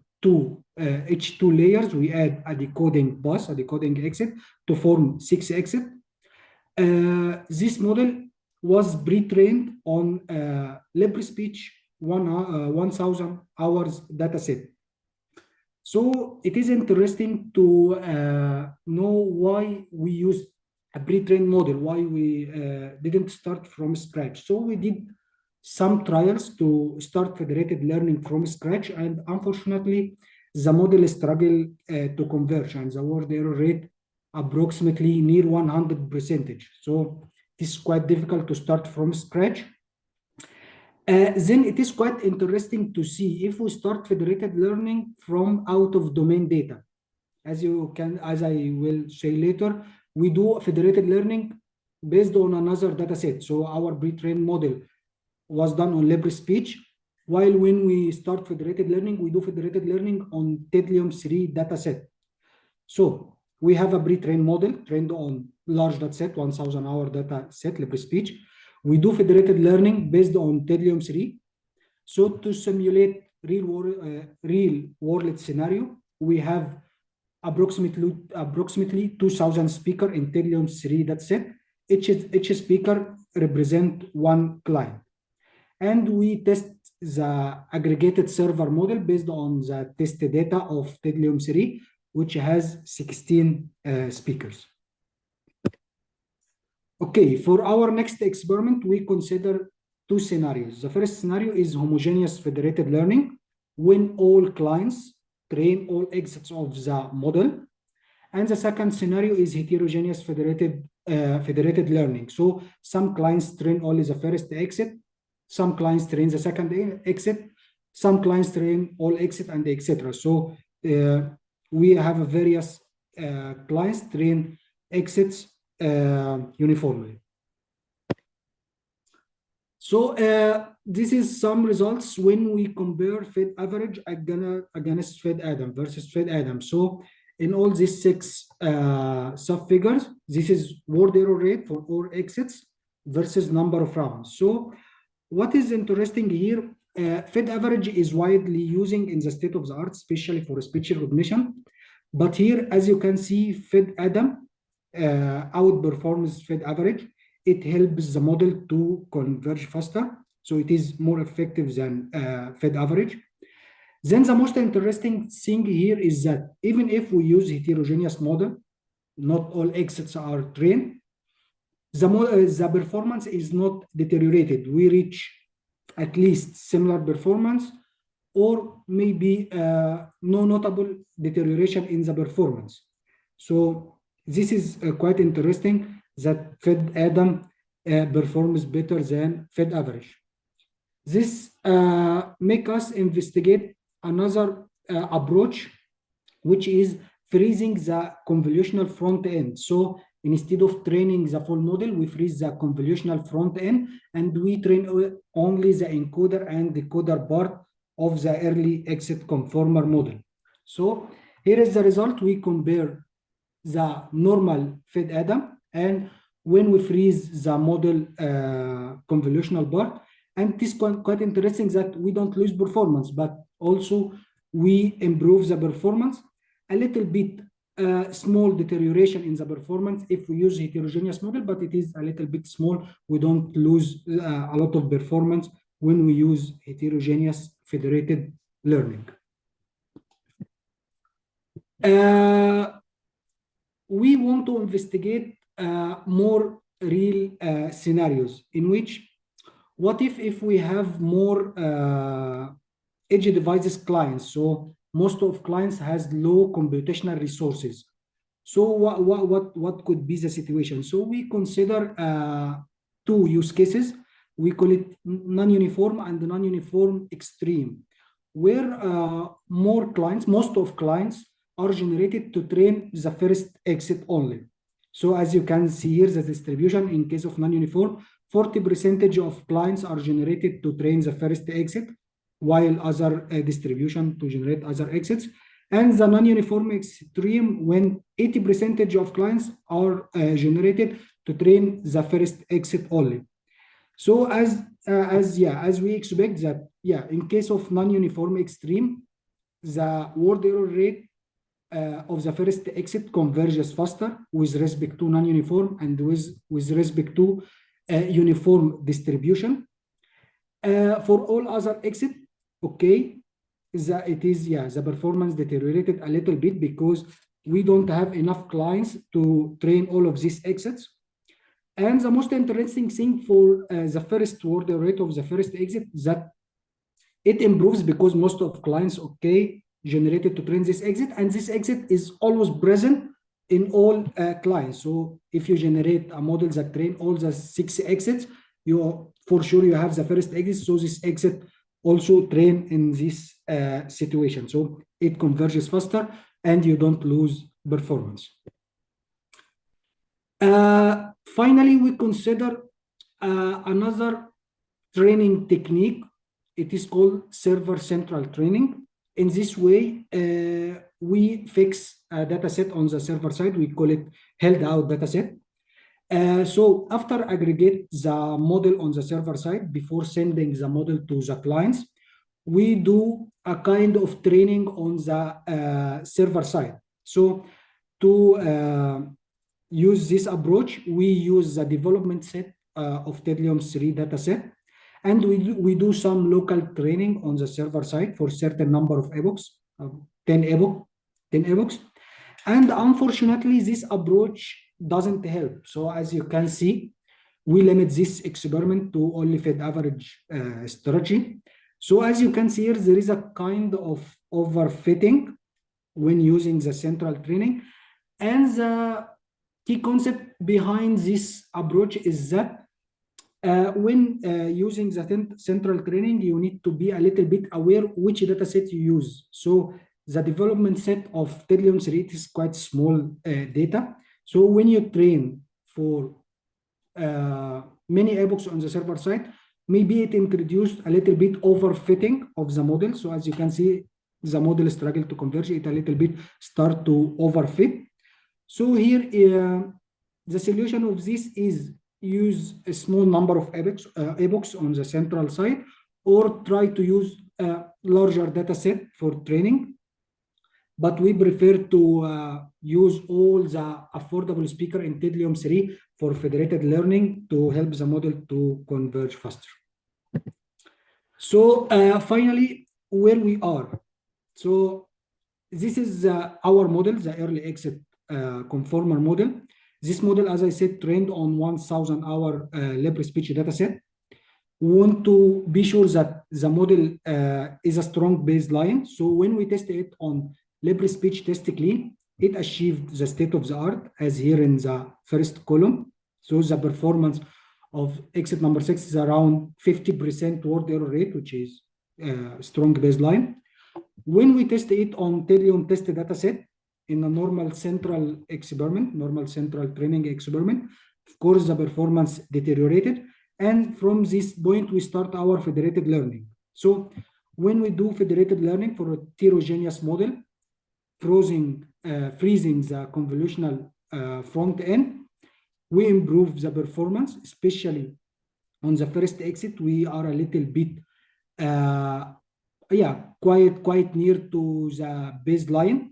each two layers, we add a decoding pass, a decoding exit to form 6 exits. This model was pre-trained on LibreSpeech 1000 hours dataset. So it is interesting to know why we use a pre-trained model, why we didn't start from scratch. So we did some trials to start federated learning from scratch, and unfortunately, the model struggled to converge, and the word error rate approximately near 100%. So it is quite difficult to start from scratch. Then it is quite interesting to see if we start federated learning from out of domain data. As I will say later, we do federated learning based on another data set. So our pre-trained model was done on LibreSpeech, while when we start federated learning, we do federated learning on Tedlium-3 dataset. So we have a pre-trained model trained on large dataset, 1000 hour dataset, LibreSpeech. We do federated learning based on Tedlium-3. So to simulate real world scenario, we have approximately 2000 speakers in Tedlium-3 dataset. Each speaker represents one client. And we test the aggregated server model based on the test data of Tedlium-3, which has 16 speakers. Okay, for our next experiment, we consider 2 scenarios. The first scenario is homogeneous federated learning, when all clients train all exits of the model. And the second scenario is heterogeneous federated learning. So some clients train only the first exit, some clients train the second exit, some clients train all exit, and etc. So we have various clients train exits uniformly. So this is some results when we compare Fed average against Fed Adam versus Fed Adam. So in all these 6 sub-figures, this is word error rate for all exits versus number of rounds. So what is interesting here, Fed average is widely using in the state of the art, especially for speech recognition. But here, as you can see, Fed Adam outperforms Fed average. It helps the model to converge faster. So it is more effective than Fed average. Then the most interesting thing here is that even if we use heterogeneous model, not all exits are trained, the performance is not deteriorated. We reach at least similar performance, or maybe no notable deterioration in the performance. So this is quite interesting that Fed Adam performs better than Fed average. This makes us investigate another approach, which is freezing the convolutional front end. So instead of training the full model, we freeze the convolutional front end, and we train only the encoder and decoder part of the early exit conformer model. So here is the result. We compare the normal Fed Adam and when we freeze the model convolutional part. And it is quite interesting that we don't lose performance, but also we improve the performance a little bit. Small deterioration in the performance if we use heterogeneous model, but it is a little bit small. We don't lose a lot of performance when we use heterogeneous federated learning. We want to investigate more real scenarios in which, what if we have more edge devices clients? So most of clients has low computational resources. So what could be the situation? So we consider two use cases. We call it non-uniform and non-uniform extreme, where most of clients are generated to train the first exit only. So as you can see here, the distribution in case of non-uniform, 40% of clients are generated to train the first exit, while other distribution to generate other exits. And the non-uniform extreme, when 80% of clients are generated to train the first exit only. So as we expect that, in case of non-uniform extreme, the word error rate of the first exit converges faster with respect to non-uniform and with respect to uniform distribution. For all other exit, okay, the performance deteriorated a little bit because we don't have enough clients to train all of these exits. And the most interesting thing for the first word error rate of the first exit, that it improves because most of clients, okay, generated to train this exit, and this exit is always present in all clients. So if you generate a model that train all the 6 exits, for sure you have the first exit, so this exit also train in this situation. So it converges faster and you don't lose performance. Finally, we consider another training technique. It is called server central training. In this way, we fix a data set on the server side. We call it held out data set. So after aggregate the model on the server side, before sending the model to the clients, we do a kind of training on the server side. So to use this approach, we use the development set of Tedlium 3 dataset, and we do some local training on the server side for certain number of epochs, 10 epochs. And unfortunately, this approach doesn't help. So as you can see, we limit this experiment to only Fed average strategy. So as you can see here, there is a kind of overfitting when using the central training. And the key concept behind this approach is that when using the central training, you need to be a little bit aware which data set you use. So the development set of Tedlium 3 is quite small data. So when you train for many epochs on the server side, maybe it introduced a little bit overfitting of the model. So as you can see, the model struggle to converge, it a little bit start to overfit. So here, the solution of this is use a small number of epochs on the central side, or try to use a larger data set for training. But we prefer to use all the affordable speaker in Tedlium 3 for federated learning to help the model to converge faster. So finally, where we are. So this is our model, the early exit conformer model. This model, as I said, trained on 1,000 hour Libre speech dataset. We want to be sure that the model is a strong baseline. So when we test it on Libre speech test clean, it achieved the state of the art, as here in the first column. So the performance of exit number 6 is around 50% word error rate, which is a strong baseline. When we test it on Tedlium test dataset in a normal central experiment, normal central training experiment, of course, the performance deteriorated. And from this point, we start our federated learning. So when we do federated learning for a heterogeneous model, freezing the convolutional front end, we improve the performance, especially on the first exit. We are a little bit, quite near to the baseline,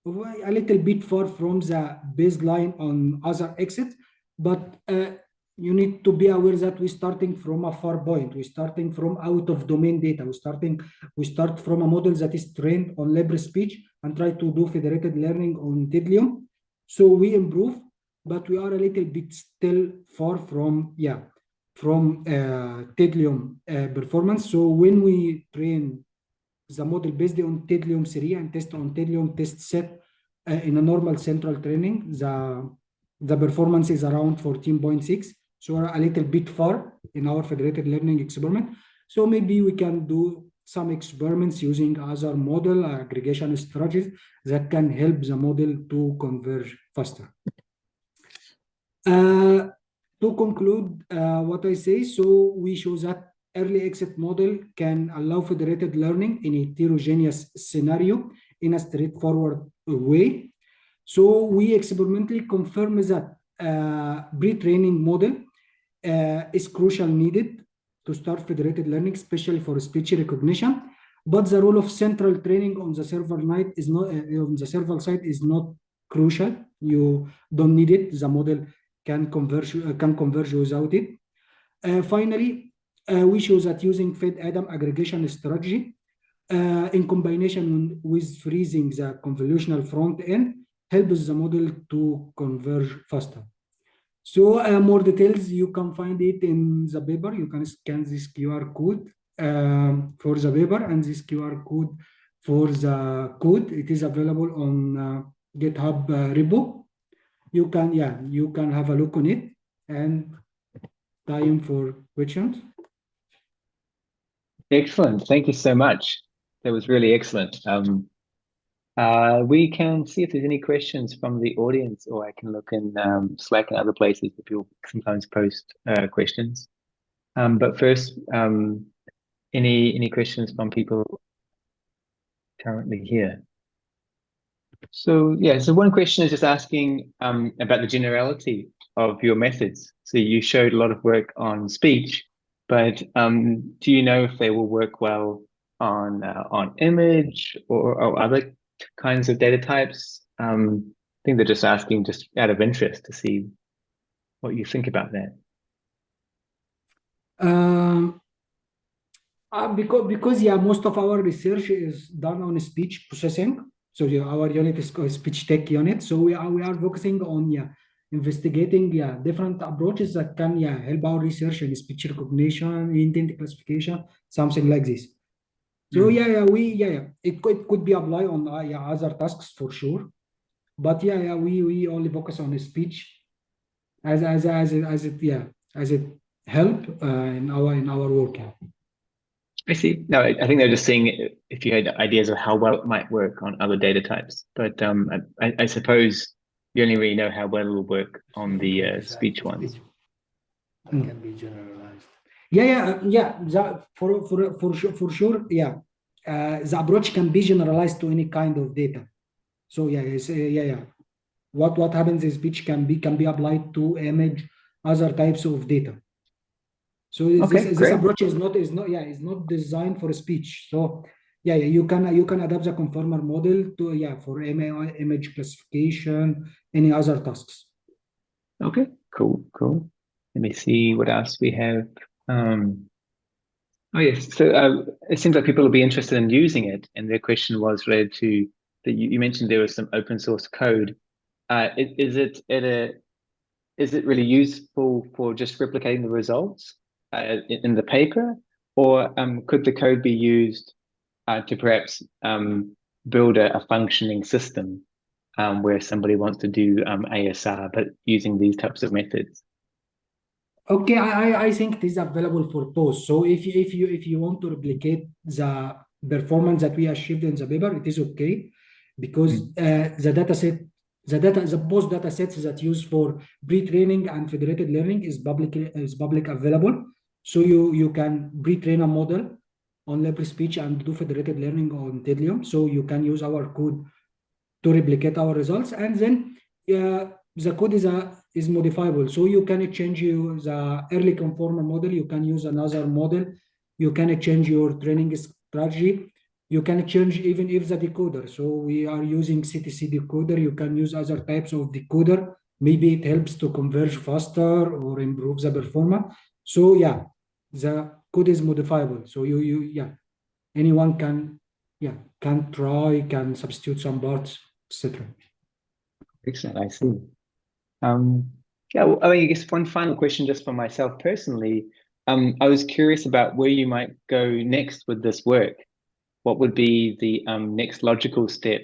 a little bit far from the baseline on other exits, but you need to be aware that we're starting from a far point. We're starting from out of domain data. We start from a model that is trained on Libre speech and try to do federated learning on Tedlium. So we improve, but we are a little bit still far from Tedlium performance. So when we train the model based on Tedlium 3 and test on Tedlium test set in a normal central training, the performance is around 14.6. So we're a little bit far in our federated learning experiment. So maybe we can do some experiments using other model aggregation strategies that can help the model to converge faster. To conclude what I say, so we show that early exit model can allow federated learning in a heterogeneous scenario in a straightforward way. So we experimentally confirm that pre-training model is crucial needed to start federated learning, especially for speech recognition. But the role of central training on the server side is not crucial. You don't need it. The model can converge without it. Finally, we show that using Fed-Adam aggregation strategy in combination with freezing the convolutional front end helps the model to converge faster. So more details, you can find it in the paper. You can scan this QR code for the paper and this QR code for the code. It is available on GitHub repo. You can have a look on it, and time for questions. Excellent. Thank you so much. That was really excellent. We can see if there's any questions from the audience, or I can look in Slack and other places that people sometimes post questions. But first, any questions from people currently here? So yeah, so one question is just asking about the generality of your methods. So you showed a lot of work on speech, but do you know if they will work well on image or other kinds of data types? I think they're just asking just out of interest to see what you think about that. Because most of our research is done on speech processing. So our unit is called speech tech unit. So we are focusing on investigating different approaches that can help our research in speech recognition, intent classification, something like this. So it could be applied on other tasks for sure, but we only focus on speech as it help in our work. I see. No, I think they're just seeing if you had ideas of how well it might work on other data types. But I suppose you only really know how well it will work on the speech ones. Can be generalized. For sure. The approach can be generalized to any kind of data. So what happens in speech can be applied to image, other types of data. So this approach is not designed for speech. So you can adapt the conformer model to for image classification, any other tasks. Okay, cool. Let me see what else we have. Oh yes, so it seems like people will be interested in using it, and their question was related to that you mentioned there was some open source code. Is it really useful for just replicating the results in the paper, or could the code be used to perhaps build a functioning system where somebody wants to do ASR, but using these types of methods? Okay, I think it is available for both. So if you want to replicate the performance that we achieved in the paper, it is okay, because the both data sets that used for pre-training and federated learning is public available. So you can pre-train a model on library speech and do federated learning on Tedlium. So you can use our code to replicate our results, and then the code is modifiable. So you can change the early conformer model. You can use another model. You can change your training strategy. You can change even if the decoder. So we are using CTC decoder. You can use other types of decoder. Maybe it helps to converge faster or improve the performance. So the code is modifiable. So anyone can try, can substitute some parts, etc. Excellent, I see. Yeah, well, I mean, I guess one final question just for myself personally. I was curious about where you might go next with this work. What would be the next logical step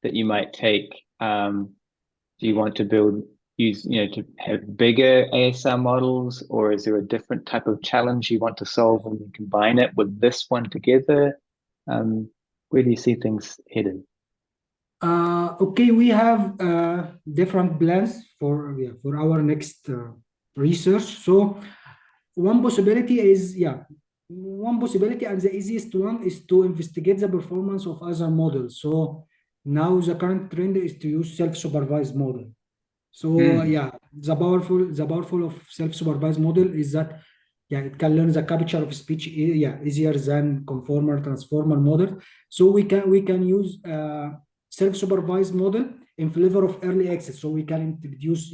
that you might take? Do you want to to have bigger ASR models, or is there a different type of challenge you want to solve and you combine it with this one together? Where do you see things headed? Okay, we have different plans for our next research. So one possibility and the easiest one is to investigate the performance of other models. So now the current trend is to use self-supervised model. So the powerful of self-supervised model is that it can learn the capture of speech easier than conformal transformer model. So we can use self-supervised model in flavor of early access. So we can introduce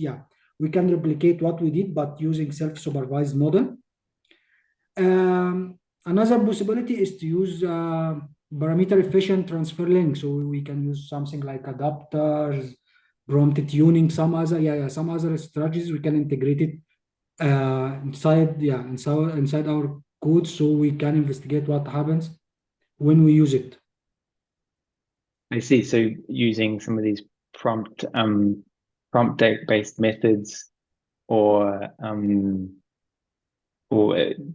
we can replicate what we did but using self-supervised model. Another possibility is to use parameter efficient transfer link. So we can use something like adapters, prompt tuning, some other strategies we can integrate it inside our code, so we can investigate what happens when we use it. I see. So using some of these prompt based methods or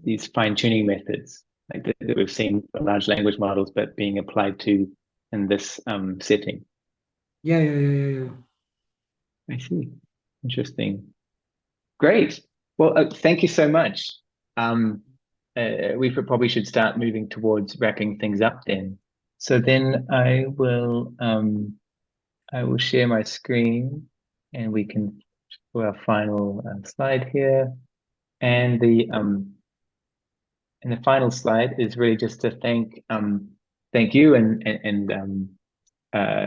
these fine-tuning methods like that we've seen for large language models, but being applied to in this setting. Yeah. I see. Interesting. Great. Well, thank you so much. We probably should start moving towards wrapping things up then. So then I will share my screen, and we can do our final slide here. And the final slide is really just to thank you and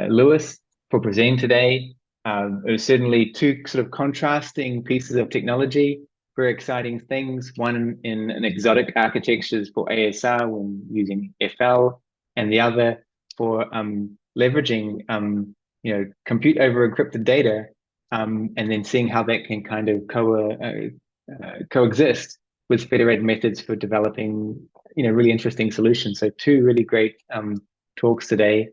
Lewis for presenting today. It was certainly two sort of contrasting pieces of technology, very exciting things. One in an exotic architectures for ASR when using FL, and the other for leveraging compute over encrypted data, and then seeing how that can kind of coexist with federated methods for developing really interesting solutions. So two really great talks today.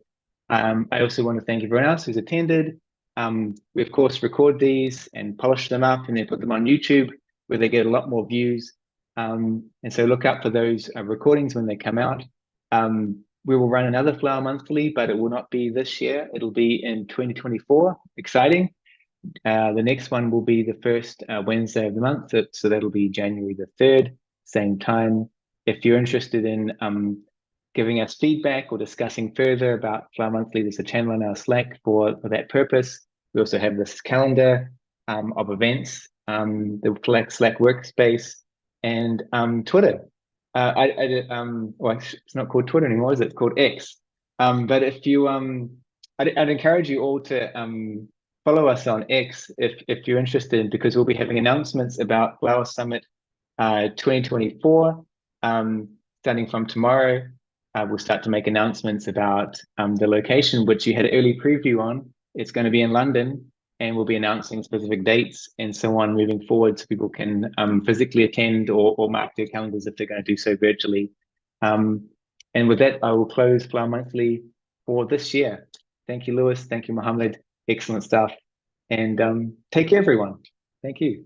I also want to thank everyone else who's attended. We of course record these and polish them up and then put them on YouTube where they get a lot more views. And so look out for those recordings when they come out. We will run another Flower Monthly, but it will not be this year. It'll be in 2024. Exciting. The next one will be the first Wednesday of the month. So that'll be January the 3rd, same time. If you're interested in giving us feedback or discussing further about Flower Monthly, there's a channel on our Slack for that purpose. We also have this calendar of events, the Slack workspace, and Twitter. It's not called Twitter anymore, is it? It's called X. But if you, I'd encourage you all to follow us on X if you're interested, because we'll be having announcements about Flower Summit 2024 starting from tomorrow. We'll start to make announcements about the location, which you had an early preview on. It's going to be in London, and we'll be announcing specific dates and so on moving forward, so people can physically attend or mark their calendars if they're going to do so virtually. And with that, I will close Flower Monthly for this year. Thank you, Lewis. Thank you, Mohamed. Excellent stuff. And take care, everyone. Thank you.